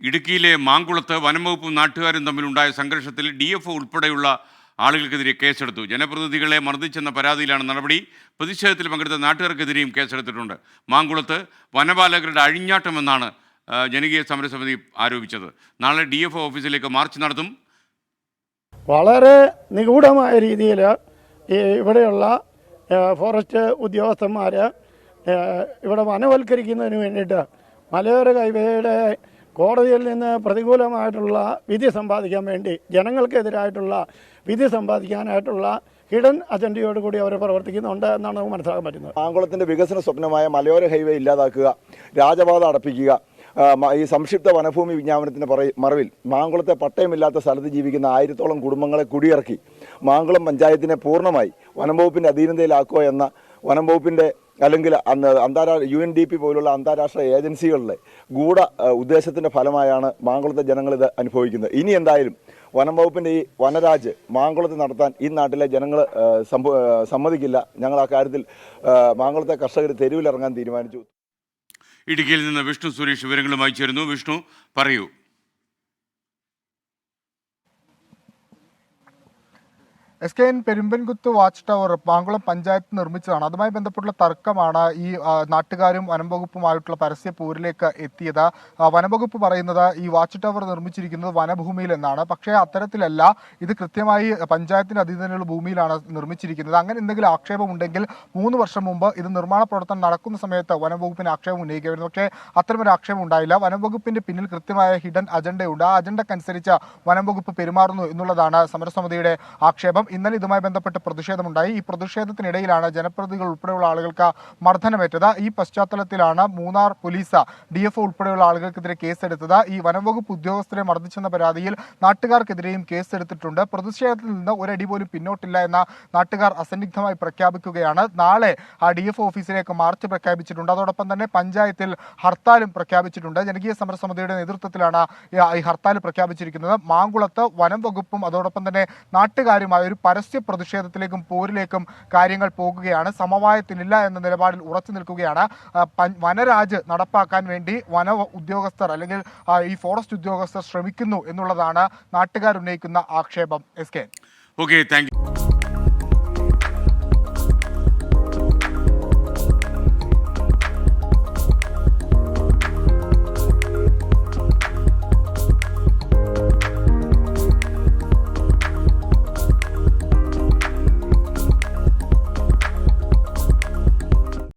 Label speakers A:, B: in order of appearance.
A: ഇടുക്കിയിലെ മാങ്കുളത്ത് വനംവകുപ്പും നാട്ടുകാരും തമ്മിലുണ്ടായ സംഘർഷത്തിൽ DFO ഉൾപ്പെടെയുള്ള ആളുകൾക്കെതിരെ കേസെടുത്തു. ജനപ്രതിനിധികളെ മർദ്ദിച്ചെന്ന പരാതിയിലാണ് നടപടി. പ്രതിഷേധത്തിൽ പങ്കെടുത്ത നാട്ടുകാർക്കെതിരെയും കേസെടുത്തിട്ടുണ്ട്. മാങ്കുളത്ത് വനപാലകരുടെ അഴിഞ്ഞാട്ടമെന്നാണ് ജനകീയ സമരസമിതി ആരോപിച്ചത്. നാളെ DFO ഓഫീസിലേക്ക് മാർച്ച് നടത്തും.
B: വളരെ നിഗൂഢമായ രീതിയിൽ ഇവിടെയുള്ള ഫോറസ്റ്റ് ഉദ്യോഗസ്ഥന്മാർ ഇവിടെ വനവൽക്കരിക്കുന്നതിന് വേണ്ടിയിട്ട് മലയോര ഹൈവേയുടെ കോടതിയിൽ നിന്ന് പ്രതികൂലമായിട്ടുള്ള വിധി സമ്പാദിക്കാൻ വേണ്ടി ജനങ്ങൾക്കെതിരായിട്ടുള്ള വിധി സമ്പാദിക്കാനായിട്ടുള്ള ഹിഡൻ അജണ്ടയോടുകൂടി അവർ പ്രവർത്തിക്കുന്നുണ്ട് എന്നാണ് നമുക്ക് മനസ്സിലാക്കാൻ പറ്റുന്നത്.
C: മാങ്കുളത്തിൻ്റെ വികസന സ്വപ്നമായ മലയോര ഹൈവേ ഇല്ലാതാക്കുക, രാജപാത അടപ്പിക്കുക, ഈ സംക്ഷിപ്ത വനഭൂമി വിജ്ഞാപനത്തിൻ്റെ മറവിൽ മാങ്കുളത്തെ പട്ടയമില്ലാത്ത സ്ഥലത്ത് ജീവിക്കുന്ന 1000-ഓളം കുടുംബങ്ങളെ കുടിയിറക്കി മാങ്കുളം പഞ്ചായത്തിനെ പൂർണ്ണമായി വനംവകുപ്പിൻ്റെ അധീനതയിലാക്കുക എന്ന വനംവകുപ്പിൻ്റെ അല്ലെങ്കിൽ അന്താരാഷ്ട്ര UNDP പോലുള്ള അന്താരാഷ്ട്ര ഏജൻസികളുടെ ഗൂഢ ഉദ്ദേശത്തിൻ്റെ ഫലമായാണ് മാങ്കുളത്തെ ജനങ്ങൾ ഇത് അനുഭവിക്കുന്നത്. ഇനി എന്തായാലും വനം വകുപ്പിൻ്റെ ഈ വനരാജ് മാങ്കുളത്ത് നടത്താൻ ഈ നാട്ടിലെ ജനങ്ങൾ സമ്മതിക്കില്ല. ഞങ്ങൾ ആ കാര്യത്തിൽ മാങ്കുളത്തെ കർഷകർ തെരുവിലിറങ്ങാൻ തീരുമാനിച്ചു.
A: ഇടുക്കിയിൽ നിന്ന് വിഷ്ണു സുരേഷ് വിവരങ്ങളുമായി ചേരുന്നു. വിഷ്ണു, പറയൂ.
D: SKN Perumbankuthu watch tower Mankulam panchayat നിർമ്മിച്ചതാണ്. അതുമായി ബന്ധപ്പെട്ടുള്ള തർക്കമാണ് ഈ നാട്ടുകാരും വനംവകുപ്പുമായിട്ടുള്ള പരസ്യ പോരിലേക്ക് എത്തിയത്. വനംവകുപ്പ് പറയുന്നത് ഈ വാച്ച് ടവർ നിർമ്മിച്ചിരിക്കുന്നത് വനഭൂമിയിൽ എന്നാണ്. പക്ഷേ അത്തരത്തിലല്ല, ഇത് കൃത്യമായി പഞ്ചായത്തിന്റെ അധീനതയിലുള്ള ഭൂമിയിലാണ് നിർമ്മിച്ചിരിക്കുന്നത്. അങ്ങനെ എന്തെങ്കിലും ആക്ഷേപം ഉണ്ടെങ്കിൽ 3 വർഷം മുമ്പ് ഇത് നിർമ്മാണ പ്രവർത്തനം നടക്കുന്ന സമയത്ത് വനംവകുപ്പിന് ആക്ഷേപം ഉന്നയിക്കുമായിരുന്നു. പക്ഷേ അത്തരമൊരു ആക്ഷേപം ഉണ്ടായില്ല. വനംവകുപ്പിന്റെ പിന്നിൽ കൃത്യമായ ഹിഡൻ അജണ്ടയുണ്ട്. ആ അജണ്ടക്കനുസരിച്ച് വനംവകുപ്പ് പെരുമാറുന്നു എന്നുള്ളതാണ് സമരസമിതിയുടെ ആക്ഷേപം. ഇന്നലെ ഇതുമായി ബന്ധപ്പെട്ട് പ്രതിഷേധമുണ്ടായി. ഈ പ്രതിഷേധത്തിനിടയിലാണ് ജനപ്രതിനിധികൾ ഉൾപ്പെടെയുള്ള ആളുകൾക്ക് മർദ്ദനമേറ്റത്. ഈ പശ്ചാത്തലത്തിലാണ് മൂന്നാർ പോലീസ് DFO ഉൾപ്പെടെയുള്ള ആളുകൾക്കെതിരെ കേസെടുത്തത്. ഈ വനംവകുപ്പ് ഉദ്യോഗസ്ഥരെ മർദ്ദിച്ചെന്ന പരാതിയിൽ നാട്ടുകാർക്കെതിരെയും കേസെടുത്തിട്ടുണ്ട്. പ്രതിഷേധത്തിൽ നിന്ന് ഒരടി പോലും പിന്നോട്ടില്ല എന്ന നാട്ടുകാർ അസന്നിഗ്ധമായി പ്രഖ്യാപിക്കുകയാണ്. നാളെ DFO ഓഫീസിലേക്ക് മാർച്ച് പ്രഖ്യാപിച്ചിട്ടുണ്ട്. അതോടൊപ്പം തന്നെ പഞ്ചായത്തിൽ ഹർത്താലും പ്രഖ്യാപിച്ചിട്ടുണ്ട്. ജനകീയ സമരസമിതിയുടെ നേതൃത്വത്തിലാണ് ഈ ഹർത്താൽ പ്രഖ്യാപിച്ചിരിക്കുന്നത്. മാങ്കുളത്ത് വനംവകുപ്പും അതോടൊപ്പം തന്നെ നാട്ടുകാരുമായ ഒരു പരസ്യ പ്രതിഷേധത്തിലേക്കും പോരിലേക്കും കാര്യങ്ങൾ പോകുകയാണ്. സമവായത്തിനില്ല എന്ന നിലപാടിൽ ഉറച്ചു നിൽക്കുകയാണ്. വനരാജ് നടപ്പാക്കാൻ വേണ്ടി വന ഉദ്യോഗസ്ഥർ അല്ലെങ്കിൽ ഈ ഫോറസ്റ്റ് ഉദ്യോഗസ്ഥർ ശ്രമിക്കുന്നു എന്നുള്ളതാണ് നാട്ടുകാർ ഉന്നയിക്കുന്ന ആക്ഷേപം. SKN.
A: Okay, thank you.